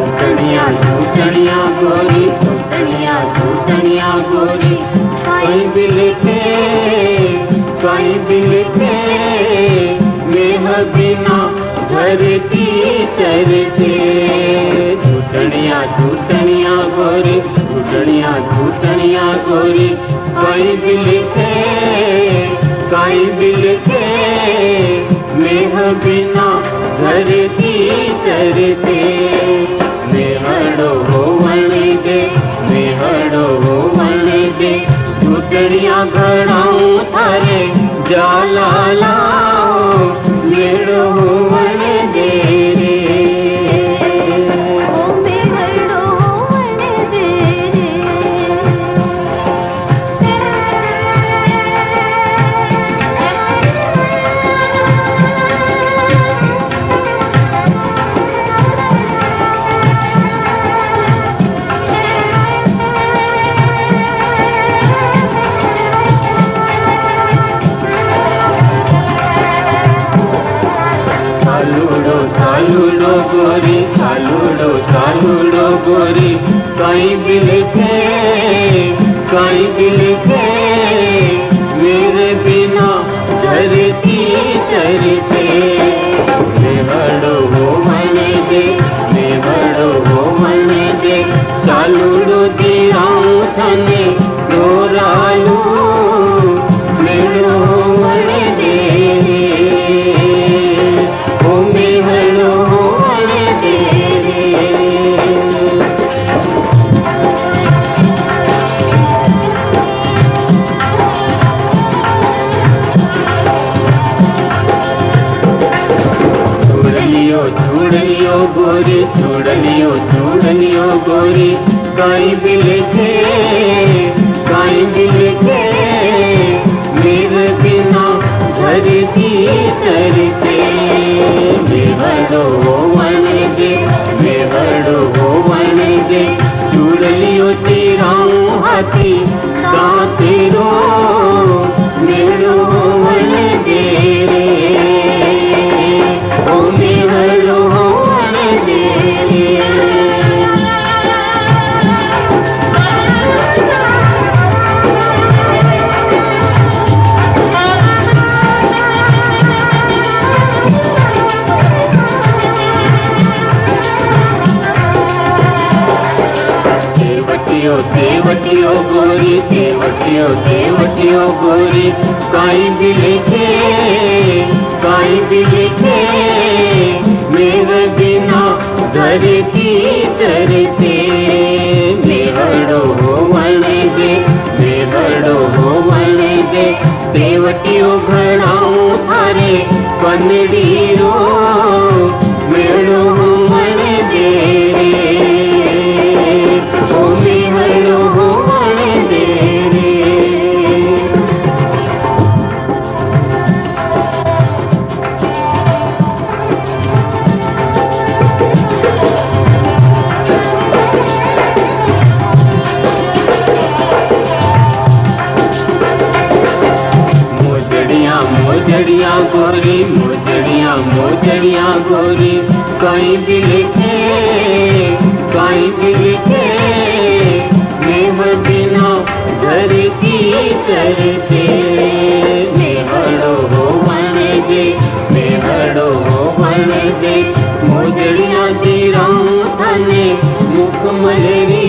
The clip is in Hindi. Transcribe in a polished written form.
झूठनिया झूठनिया गोरी, झूठनिया झूठनिया गोरी, कहीं भी लिखे मेह बिना धरती तरसे। झूठनिया झूठनिया गोरी, झूठनिया झूठनिया गोरी, कहीं भी लिखे मेह बिना धरती तरसे। मेहड़ो हो वणे दे, मेहड़ो हो वणे दे, झूठनिया घड़ाऊं थारे जाला लाओ, मेहड़ो हो वणे दे रे। ओ मेहड़ो हो वणे दे रे। सालूड़ो गोरी, सालूड़ो गोरी, कहीं भी लिखे मेरे बिना धरती तरसे। मेहड़ो हो वणे दे, मेहड़ो हो वणे दे, सालूड़ो दियाऊं थने दोरालू, मेहड़ो हो वणे दे रे। ओ मेहड़ो हो वणे दे रे। चूड़लियो गोरी, चूड़लियो गोरी, कहीं भी लिखे मेरे बिना धरती तरसे। मेहड़ो हो वणे दे, मेहड़ो हो वणे दे, चूड़लियो चिराऊं हाथी दांतेरो, मेहड़ो हो वणे दे रे। ओ मेहड़ो हो वणे दे रे। तेवटियो गोरी, तेवटियो गोरी, कहीं भी लिखे मेरे बिना धरती तरसे। मेहड़ो हो वणे दे, मेहड़ो हो वणे दे, तेवटियो घड़ाऊं थारे पनड़ी रो, मेहड़ो हो वणे दे रे। ओ मेहड़ो हो वणे दे रे। मोजड़िया गोरी, मोजड़िया गोरी, कहीं भी लिखे मेह बिना धरती तरसे। मेहड़ो हो वणे दे, मेहड़ो हो वणे दे, मोजड़िया दिराऊं थने मुख मलरी,